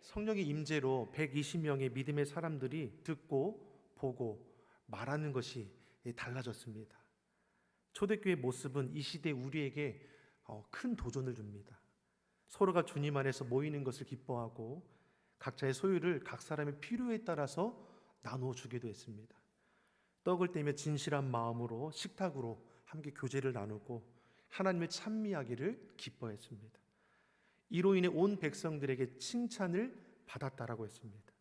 성령의 임재로 120명의 믿음의 사람들이 듣고 보고 말하는 것이 달라졌습니다. 초대교회 모습은 이 시대 우리에게 큰 도전을 줍니다. 서로가 주님 안에서 모이는 것을 기뻐하고 각자의 소유를 각 사람의 필요에 따라서 나누어 주기도 했습니다. 떡을 떼며 진실한 마음으로 식탁으로 함께 교제를 나누고 하나님의 찬미하기를 기뻐했습니다. 이로 인해 온 백성들에게 칭찬을 받았다라고 했습니다.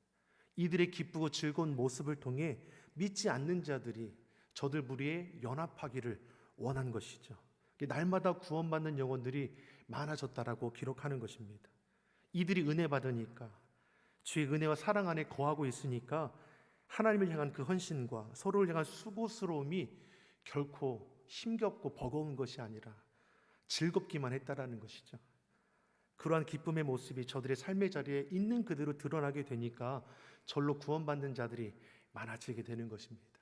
이들의 기쁘고 즐거운 모습을 통해 믿지 않는 자들이 저들 무리에 연합하기를 원한 것이죠. 날마다 구원받는 영혼들이 많아졌다라고 기록하는 것입니다. 이들이 은혜 받으니까, 주의 은혜와 사랑 안에 거하고 있으니까 하나님을 향한 그 헌신과 서로를 향한 수고스러움이 결코 힘겹고 버거운 것이 아니라 즐겁기만 했다라는 것이죠. 그러한 기쁨의 모습이 저들의 삶의 자리에 있는 그대로 드러나게 되니까 절로 구원받는 자들이 많아지게 되는 것입니다.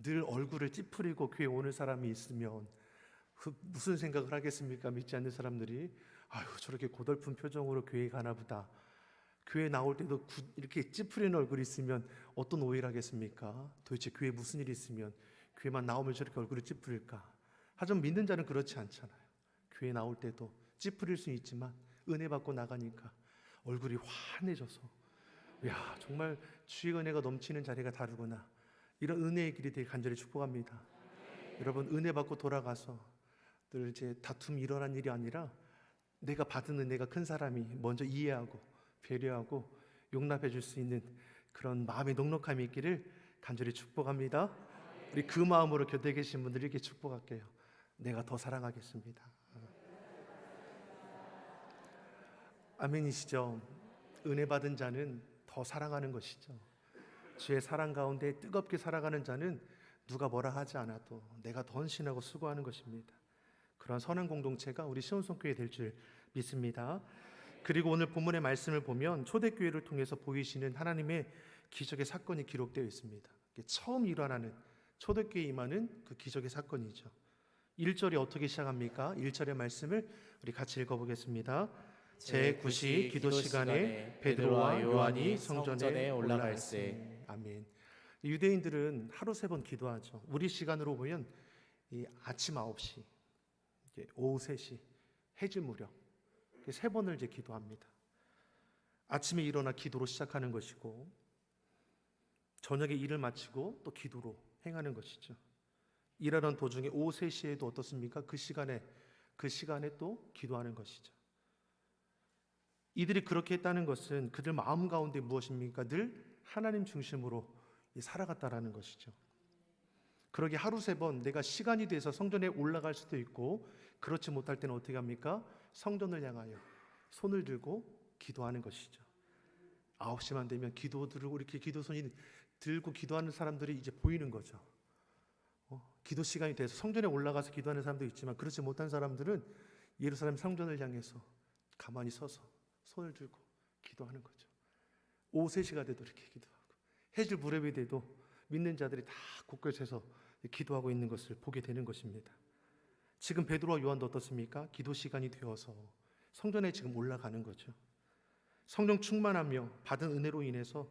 늘 얼굴을 찌푸리고 교회 오는 사람이 있으면 무슨 생각을 하겠습니까? 믿지 않는 사람들이 아유, 저렇게 고달픈 표정으로 교회 가나 보다. 교회 나올 때도 이렇게 찌푸리는 얼굴이 있으면 어떤 오해를 하겠습니까? 도대체 교회에 무슨 일이 있으면 교회만 나오면 저렇게 얼굴을 찌푸릴까? 하지만 믿는 자는 그렇지 않잖아요. 교회 나올 때도 찌푸릴 수 있지만 은혜 받고 나가니까 얼굴이 환해져서 야, 정말 주의 은혜가 넘치는 자리가 다르구나. 이런 은혜의 길이 되게 간절히 축복합니다. 여러분, 은혜 받고 돌아가서 늘 이제 다툼이 일어난 일이 아니라 내가 받은 은혜가 큰 사람이 먼저 이해하고 배려하고 용납해 줄 수 있는 그런 마음의 넉넉함이 있기를 간절히 축복합니다. 우리 그 마음으로 곁에 계신 분들 이렇게 축복할게요. 내가 더 사랑하겠습니다. 아멘이시죠? 은혜 받은 자는 더 사랑하는 것이죠. 주의 사랑 가운데 뜨겁게 살아가는 자는 누가 뭐라 하지 않아도 내가 더 헌신하고 수고하는 것입니다. 그런 선한 공동체가 우리 시온성교회 될 줄 믿습니다. 그리고 오늘 본문의 말씀을 보면 초대교회를 통해서 보이시는 하나님의 기적의 사건이 기록되어 있습니다. 처음 일어나는 초대교회에 임하는 그 기적의 사건이죠. 1절이 어떻게 시작합니까? 1절의 말씀을 우리 같이 읽어보겠습니다. 제9시 기도 시간에 베드로와 요한이 성전에 올라갈세. 아멘. 유대인들은 하루 3번 기도하죠. 우리 시간으로 보면 아침 9시, 오후 3시, 해질 무렵 3번을 이제 기도합니다. 아침에 일어나 기도로 시작하는 것이고 저녁에 일을 마치고 또 기도로 행하는 것이죠. 일하는 도중에 오후 3시에도 어떻습니까? 그 시간에 또 기도하는 것이죠. 이들이 그렇게 했다는 것은 그들 마음 가운데 무엇입니까? 늘 하나님 중심으로 살아갔다라는 것이죠. 그러게 하루 3번 내가 시간이 돼서 성전에 올라갈 수도 있고 그렇지 못할 때는 어떻게 합니까? 성전을 향하여 손을 들고 기도하는 것이죠. 9시만 되면 기도 들고 이렇게 기도손이 들고 기도하는 사람들이 이제 보이는 거죠. 기도 시간이 돼서 성전에 올라가서 기도하는 사람도 있지만 그렇지 못한 사람들은 예루살렘 성전을 향해서 가만히 서서 손을 들고 기도하는 거죠. 오후 3시가 돼도 이렇게 기도하고 해질 무렵이 돼도 믿는 자들이 다 곳곳에서 기도하고 있는 것을 보게 되는 것입니다. 지금 베드로와 요한도 어떻습니까? 기도 시간이 되어서 성전에 지금 올라가는 거죠. 성령 충만하며 받은 은혜로 인해서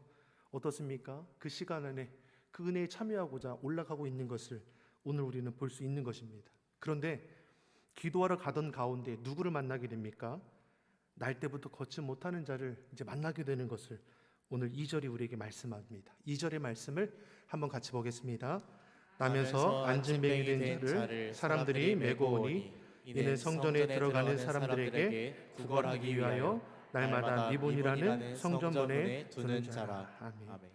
어떻습니까? 그 시간 안에 그 은혜에 참여하고자 올라가고 있는 것을 오늘 우리는 볼 수 있는 것입니다. 그런데 기도하러 가던 가운데 누구를 만나게 됩니까? 날 때부터 걷지 못하는 자를 이제 만나게 되는 것을 오늘 2절이 우리에게 말씀합니다. 2절의 말씀을 한번 같이 보겠습니다. 나면서 안진뱅이 된 자를 사람들이 메고 오니 이는 성전에 들어가는 사람들에게 구걸하기 위하여 날마다 미본이라는 성전문에 두는 자라. 아멘.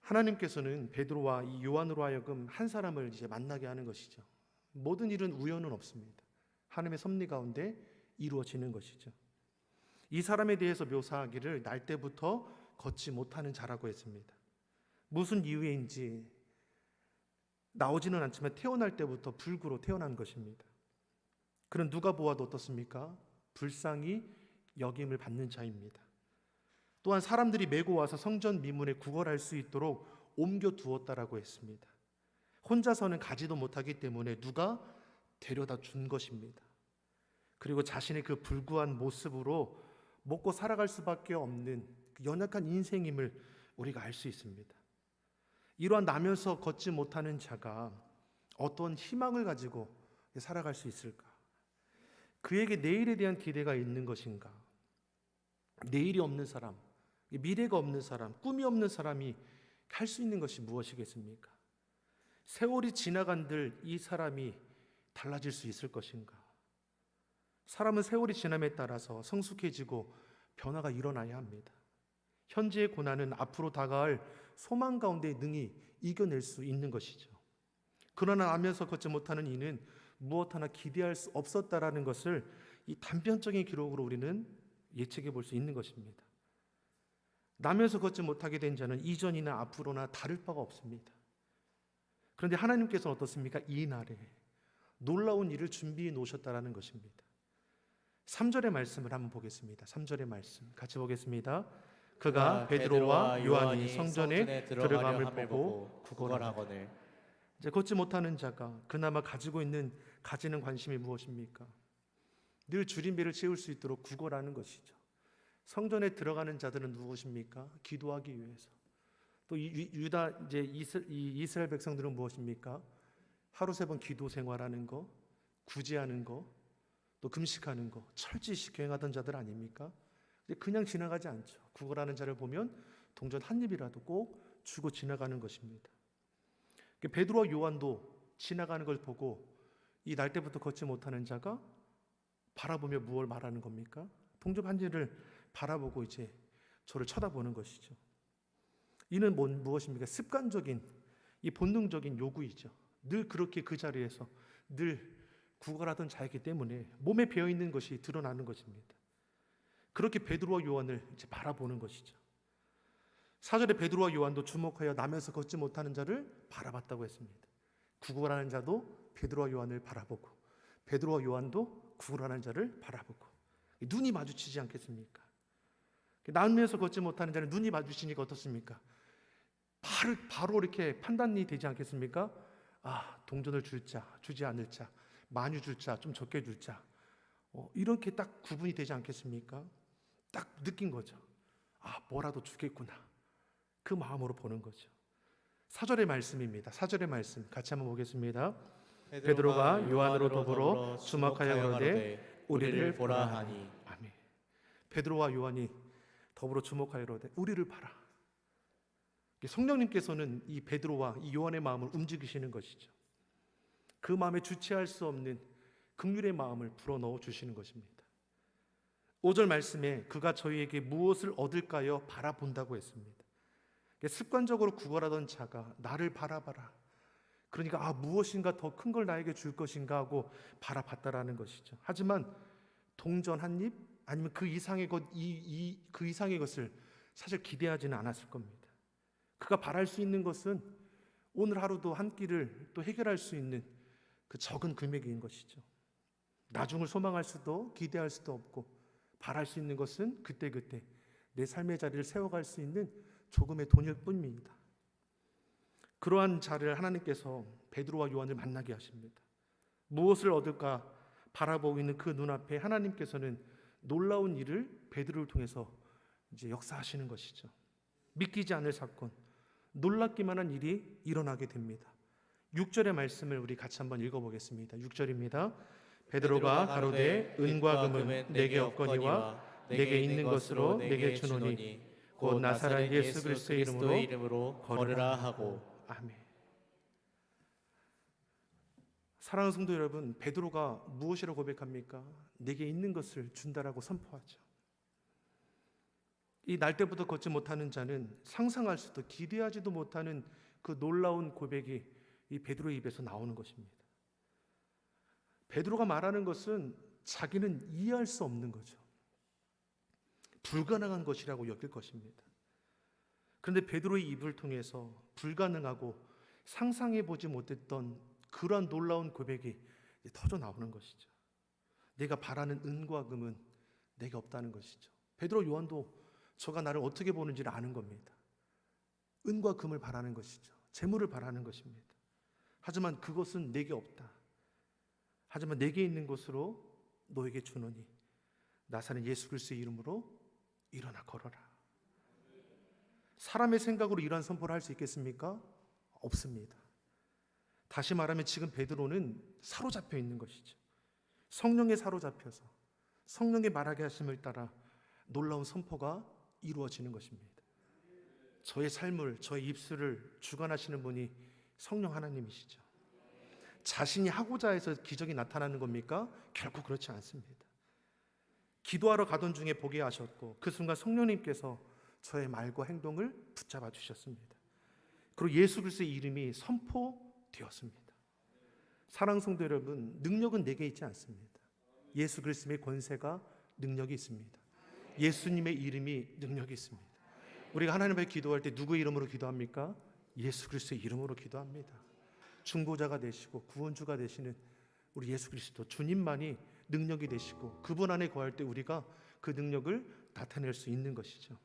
하나님께서는 베드로와 이 요한으로 하여금 한 사람을 이제 만나게 하는 것이죠. 모든 일은 우연은 없습니다. 하나님의 섭리 가운데 이루어지는 것이죠. 이 사람에 대해서 묘사하기를 날 때부터 걷지 못하는 자라고 했습니다. 무슨 이유인지 나오지는 않지만 태어날 때부터 불구로 태어난 것입니다. 그는 누가 보아도 어떻습니까? 불쌍히 여김을 받는 자입니다. 또한 사람들이 메고 와서 성전 미문에 구걸할 수 있도록 옮겨두었다라고 했습니다. 혼자서는 가지도 못하기 때문에 누가 데려다 준 것입니다. 그리고 자신의 그 불구한 모습으로 먹고 살아갈 수밖에 없는 그 연약한 인생임을 우리가 알 수 있습니다. 이러한 나면서 걷지 못하는 자가 어떤 희망을 가지고 살아갈 수 있을까? 그에게 내일에 대한 기대가 있는 것인가? 내일이 없는 사람, 미래가 없는 사람, 꿈이 없는 사람이 할 수 있는 것이 무엇이겠습니까? 세월이 지나간들 이 사람이 달라질 수 있을 것인가? 사람은 세월이 지남에 따라서 성숙해지고 변화가 일어나야 합니다. 현재의 고난은 앞으로 다가올 소망 가운데 능히 이겨낼 수 있는 것이죠. 그러나 나면서 걷지 못하는 이는 무엇 하나 기대할 수 없었다라는 것을 이 단편적인 기록으로 우리는 예측해 볼 수 있는 것입니다. 나면서 걷지 못하게 된 자는 이전이나 앞으로나 다를 바가 없습니다. 그런데 하나님께서는 어떻습니까? 이 날에 놀라운 일을 준비해 놓으셨다라는 것입니다. 3절의 말씀을 한번 보겠습니다. 3절의 말씀 같이 보겠습니다. 그가 베드로와 요한이 성전에 들어가함을 보고 구걸하거늘. 이제 걷지 못하는 자가 그나마 가지는 관심이 무엇입니까? 늘 줄임배를 채울 수 있도록 구걸하는 것이죠. 성전에 들어가는 자들은 누구십니까? 기도하기 위해서. 또 이스라엘 백성들은 무엇입니까? 하루 3번 기도 생활하는 거, 구제하는 거, 또 금식하는 거, 철저히 경행하던 자들 아닙니까? 그냥 지나가지 않죠. 구걸하는 자를 보면 동전 한 입이라도 꼭 주고 지나가는 것입니다. 베드로와 요한도 지나가는 걸 보고 이 날때부터 걷지 못하는 자가 바라보며 무엇을 말하는 겁니까? 동전 한 입을 바라보고 이제 저를 쳐다보는 것이죠. 이는 무엇입니까? 습관적인 이 본능적인 요구이죠. 늘 그렇게 그 자리에서 늘 구걸하던 자이기 때문에 몸에 배어 있는 것이 드러나는 것입니다. 그렇게 베드로와 요한을 이제 바라보는 것이죠. 4절에 베드로와 요한도 주목하여 나면서 걷지 못하는 자를 바라봤다고 했습니다. 구걸하는 자도 베드로와 요한을 바라보고 베드로와 요한도 구걸하는 자를 바라보고 눈이 마주치지 않겠습니까? 나면서 걷지 못하는 자는 눈이 마주치니까 어떻습니까? 바로 이렇게 판단이 되지 않겠습니까? 동전을 줄 자, 주지 않을 자, 많이 줄 자, 좀 적게 줄 자, 이렇게 딱 구분이 되지 않겠습니까? 딱 느낀 거죠. 뭐라도 주겠구나. 그 마음으로 보는 거죠. 4절의 말씀입니다. 4절의 말씀 같이 한번 보겠습니다. 베드로가 요한으로 더불어 주목하여 가로되 우리를 보라 하니. 아멘. 베드로와 요한이 더불어 주목하여 가로되 우리를 봐라. 성령님께서는 이 베드로와 이 요한의 마음을 움직이시는 것이죠. 그 마음에 주체할 수 없는 긍휼의 마음을 불어넣어 주시는 것입니다. 5절 말씀에 그가 저희에게 무엇을 얻을까요? 바라본다고 했습니다. 습관적으로 구걸하던 자가 나를 바라봐라. 그러니까 무엇인가 더 큰 걸 나에게 줄 것인가 하고 바라봤다라는 것이죠. 하지만 동전 한 입 아니면 그 이상의 것을 사실 기대하지는 않았을 겁니다. 그가 바랄 수 있는 것은 오늘 하루도 한 끼를 또 해결할 수 있는 그 적은 금액인 것이죠. 나중을 소망할 수도 기대할 수도 없고 바랄 수 있는 것은 그때그때 내 삶의 자리를 세워갈 수 있는 조금의 돈일 뿐입니다. 그러한 자를 하나님께서 베드로와 요한을 만나게 하십니다. 무엇을 얻을까 바라보고 있는 그 눈앞에 하나님께서는 놀라운 일을 베드로를 통해서 이제 역사하시는 것이죠. 믿기지 않을 사건, 놀랍기만 한 일이 일어나게 됩니다. 6절의 말씀을 우리 같이 한번 읽어보겠습니다. 6절입니다. 베드로가 가로되 은과 금은 내게 없거니와 내게 있는 것으로 내게 주노니 곧 나사렛 예수 그리스도의 이름으로 걸으라 하고. 아멘. 사랑하는 성도 여러분, 베드로가 무엇이라고 고백합니까? 내게 있는 것을 준다라고 선포하죠. 이 날때부터 걷지 못하는 자는 상상할 수도 기대하지도 못하는 그 놀라운 고백이 이 베드로의 입에서 나오는 것입니다. 베드로가 말하는 것은 자기는 이해할 수 없는 거죠. 불가능한 것이라고 여길 것입니다. 그런데 베드로의 입을 통해서 불가능하고 상상해 보지 못했던 그러한 놀라운 고백이 터져 나오는 것이죠. 내가 바라는 은과 금은 내게 없다는 것이죠. 베드로 요한도 저가 나를 어떻게 보는지를 아는 겁니다. 은과 금을 바라는 것이죠. 재물을 바라는 것입니다. 하지만 그것은 내게 없다. 하지만 내게 있는 것으로 너에게 주노니 나사렛 예수 그리스도의 이름으로 일어나 걸어라. 사람의 생각으로 이러한 선포를 할 수 있겠습니까? 없습니다. 다시 말하면 지금 베드로는 사로잡혀 있는 것이죠. 성령에 사로잡혀서 성령의 말하게 하심을 따라 놀라운 선포가 이루어지는 것입니다. 저의 삶을, 저의 입술을 주관하시는 분이 성령 하나님이시죠. 자신이 하고자 해서 기적이 나타나는 겁니까? 결코 그렇지 않습니다. 기도하러 가던 중에 보게 하셨고 그 순간 성령님께서 저의 말과 행동을 붙잡아 주셨습니다. 그리고 예수 그리스도의 이름이 선포되었습니다. 사랑하는 성도 여러분, 능력은 내게 있지 않습니다. 예수 그리스도의 권세가 능력이 있습니다. 예수님의 이름이 능력이 있습니다. 우리가 하나님 앞에 기도할 때 누구의 이름으로 기도합니까? 예수 그리스도의 이름으로 기도합니다. 중보자가 되시고 구원주가 되시는 우리 예수 그리스도 주님만이 능력이 되시고 그분 안에 거할 때 우리가 그 능력을 나타낼 수 있는 것이죠.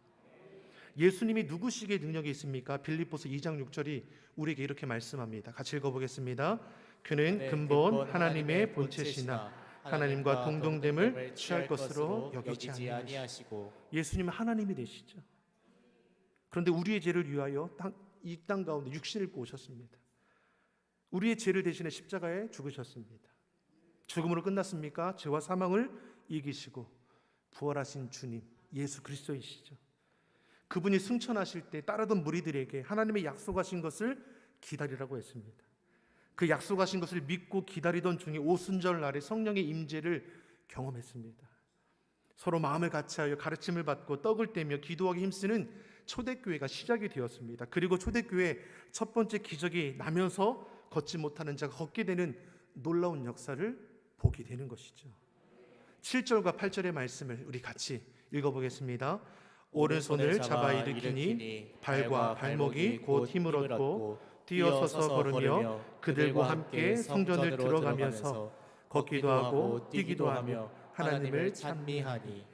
예수님이 누구시기에 능력이 있습니까? 빌립보서 2장 6절이 우리에게 이렇게 말씀합니다. 같이 읽어보겠습니다. 그는 근본 하나님의 본체시나 하나님과 동등됨을 취할 것으로 여기지 아니하시고. 예수님은 하나님이 되시죠. 그런데 우리의 죄를 위하여 이 땅 가운데 육신을 입고 오셨습니다. 우리의 죄를 대신해 십자가에 죽으셨습니다. 죽음으로 끝났습니까? 죄와 사망을 이기시고 부활하신 주님 예수 그리스도이시죠. 그분이 승천하실 때 따르던 무리들에게 하나님의 약속하신 것을 기다리라고 했습니다. 그 약속하신 것을 믿고 기다리던 중에 오순절 날에 성령의 임재를 경험했습니다. 서로 마음을 같이하여 가르침을 받고 떡을 떼며 기도하기 힘쓰는 초대교회가 시작이 되었습니다. 그리고 초대교회 첫 번째 기적이 나면서 걷지 못하는 자가 걷게 되는 놀라운 역사를 보게 되는 것이죠. 7절과 8절의 말씀을 우리 같이 읽어보겠습니다. 오른손을 잡아 일으키니 발과 발목이 곧 힘을 얻고 뛰어서서 걸으며 그들과 함께 성전을 들어가면서 걷기도 하고 뛰기도 하며 하나님을 찬미하니.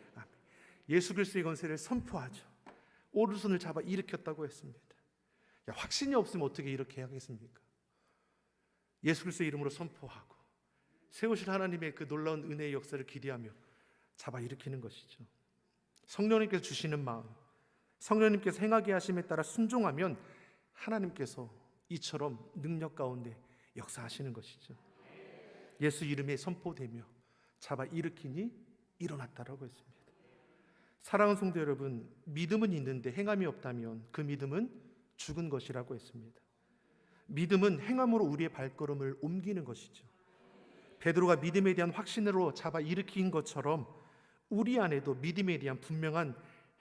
예수 그리스도의 권세를 선포하죠. 오른손을 잡아 일으켰다고 했습니다. 확신이 없으면 어떻게 이렇게 하겠습니까? 예수 그리스도의 이름으로 선포하고 세우실 하나님의 그 놀라운 은혜의 역사를 기대하며 잡아 일으키는 것이죠. 성령님께서 주시는 마음, 성령님께서 행하게 하심에 따라 순종하면 하나님께서 이처럼 능력 가운데 역사하시는 것이죠. 예수 이름에 선포되며 잡아 일으키니 일어났다라고 했습니다. 사랑하는 성도 여러분, 믿음은 있는데 행함이 없다면 그 믿음은 죽은 것이라고 했습니다. 믿음은 행함으로 우리의 발걸음을 옮기는 것이죠. 베드로가 믿음에 대한 확신으로 잡아 일으킨 것처럼 우리 안에도 믿음에 대한 분명한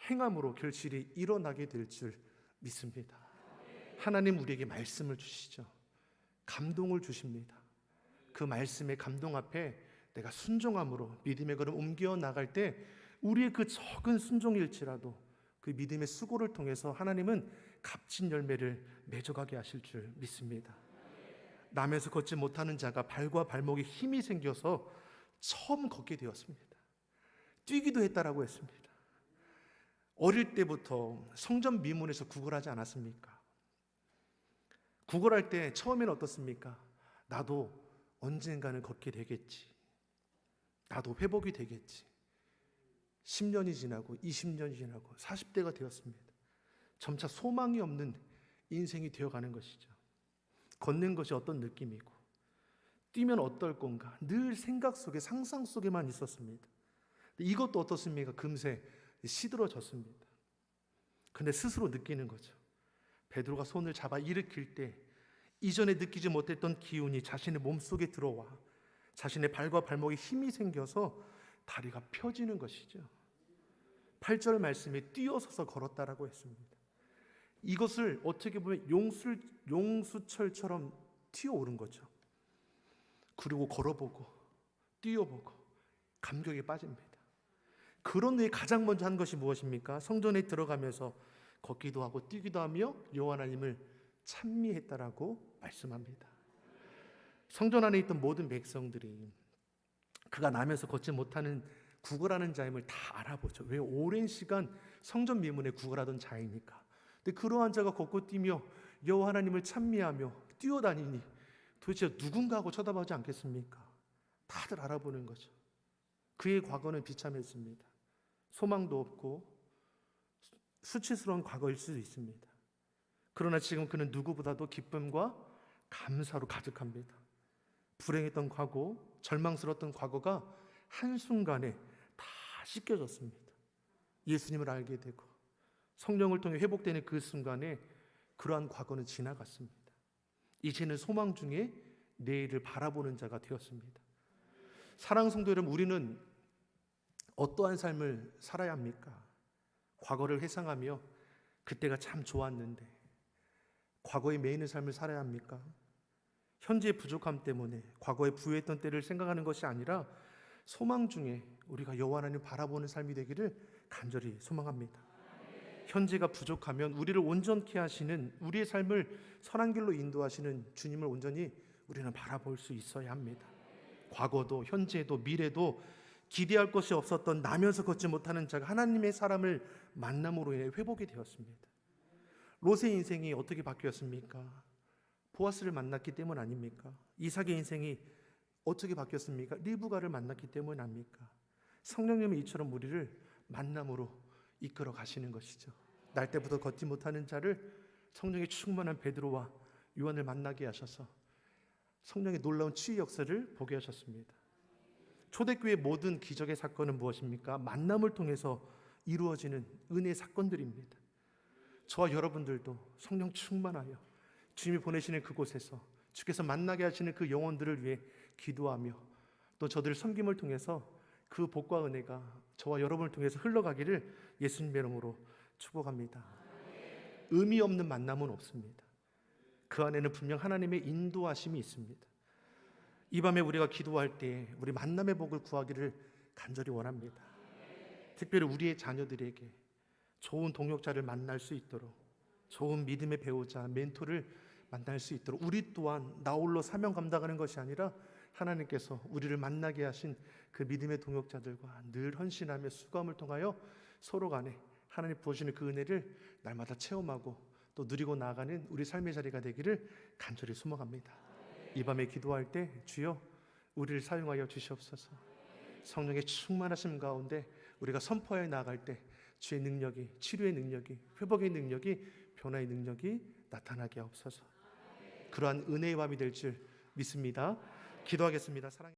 행함으로 결실이 일어나게 될 줄 믿습니다. 하나님 우리에게 말씀을 주시죠. 감동을 주십니다. 그 말씀의 감동 앞에 내가 순종함으로 믿음의 걸음 옮겨 나갈 때 우리의 그 적은 순종일지라도 그 믿음의 수고를 통해서 하나님은 값진 열매를 맺어가게 하실 줄 믿습니다. 남에서 걷지 못하는 자가 발과 발목에 힘이 생겨서 처음 걷게 되었습니다. 뛰기도 했다라고 했습니다. 어릴 때부터 성전 미문에서 구걸하지 않았습니까? 구걸할 때 처음에는 어떻습니까? 나도 언젠가는 걷게 되겠지. 나도 회복이 되겠지. 10년이 지나고 20년이 지나고 40대가 되었습니다. 점차 소망이 없는 인생이 되어가는 것이죠. 걷는 것이 어떤 느낌이고 뛰면 어떨 건가 늘 생각 속에 상상 속에만 있었습니다. 이것도 어떻습니까? 금세 시들어졌습니다. 근데 스스로 느끼는 거죠. 베드로가 손을 잡아 일으킬 때 이전에 느끼지 못했던 기운이 자신의 몸속에 들어와 자신의 발과 발목에 힘이 생겨서 다리가 펴지는 것이죠. 8절 말씀에 뛰어서서 걸었다라고 했습니다. 이것을 어떻게 보면 용수철처럼 튀어오른 거죠. 그리고 걸어보고 뛰어보고 감격에 빠집니다. 그런 후에 가장 먼저 한 것이 무엇입니까? 성전에 들어가면서 걷기도 하고 뛰기도 하며 여호와 하나님을 찬미했다라고 말씀합니다. 성전 안에 있던 모든 백성들이 그가 나면서 걷지 못하는 구걸하는 자임을 다 알아보죠. 왜? 오랜 시간 성전 미문에 구걸하던 자이니까. 근데 그러한 자가 걷고 뛰며 여호와 하나님을 찬미하며 뛰어다니니 도대체 누군가 하고 쳐다보지 않겠습니까? 다들 알아보는 거죠. 그의 과거는 비참했습니다. 소망도 없고 수치스러운 과거일 수도 있습니다. 그러나 지금 그는 누구보다도 기쁨과 감사로 가득합니다. 불행했던 과거, 절망스러웠던 과거가 한순간에 다 씻겨졌습니다. 예수님을 알게 되고 성령을 통해 회복되는 그 순간에 그러한 과거는 지나갔습니다. 이제는 소망 중에 내일을 바라보는 자가 되었습니다. 사랑하는 성도 여러분, 우리는 어떠한 삶을 살아야 합니까? 과거를 회상하며 그때가 참 좋았는데 과거에 매이는 삶을 살아야 합니까? 현재의 부족함 때문에 과거에 부유했던 때를 생각하는 것이 아니라 소망 중에 우리가 여호와 하나님을 바라보는 삶이 되기를 간절히 소망합니다. 현재가 부족하면 우리를 온전케 하시는, 우리의 삶을 선한 길로 인도하시는 주님을 온전히 우리는 바라볼 수 있어야 합니다. 과거도 현재도 미래도 기대할 것이 없었던 나면서 걷지 못하는 자가 하나님의 사람을 만남으로 인해 회복이 되었습니다. 롯의 인생이 어떻게 바뀌었습니까? 보아스를 만났기 때문 아닙니까? 이삭의 인생이 어떻게 바뀌었습니까? 리브가를 만났기 때문 아닙니까? 성령님이 이처럼 우리를 만남으로 이끌어 가시는 것이죠. 날 때부터 걷지 못하는 자를 성령의 충만한 베드로와 요한을 만나게 하셔서 성령의 놀라운 치유 역사를 보게 하셨습니다. 초대교회의 모든 기적의 사건은 무엇입니까? 만남을 통해서 이루어지는 은혜의 사건들입니다. 저와 여러분들도 성령 충만하여 주님이 보내시는 그곳에서 주께서 만나게 하시는 그 영혼들을 위해 기도하며 또 저들을 섬김을 통해서 그 복과 은혜가 저와 여러분을 통해서 흘러가기를 예수님의 이름으로 축복합니다. 의미 없는 만남은 없습니다. 그 안에는 분명 하나님의 인도하심이 있습니다. 이 밤에 우리가 기도할 때 우리 만남의 복을 구하기를 간절히 원합니다. 특별히 우리의 자녀들에게 좋은 동역자를 만날 수 있도록, 좋은 믿음의 배우자, 멘토를 만날 수 있도록 우리 또한 나 홀로 사명 감당하는 것이 아니라 하나님께서 우리를 만나게 하신 그 믿음의 동역자들과 늘 헌신하며 수고함을 통하여 서로 간에 하나님 부어주시는 그 은혜를 날마다 체험하고 또 누리고 나아가는 우리 삶의 자리가 되기를 간절히 소망합니다. 이 밤에 기도할 때 주여 우리를 사용하여 주시옵소서. 성령의 충만하심 가운데 우리가 선포해 나아갈 때 주의 능력이, 치료의 능력이, 회복의 능력이, 변화의 능력이 나타나게 하옵소서. 그러한 은혜의 밤이 될 줄 믿습니다. 기도하겠습니다. 사랑해.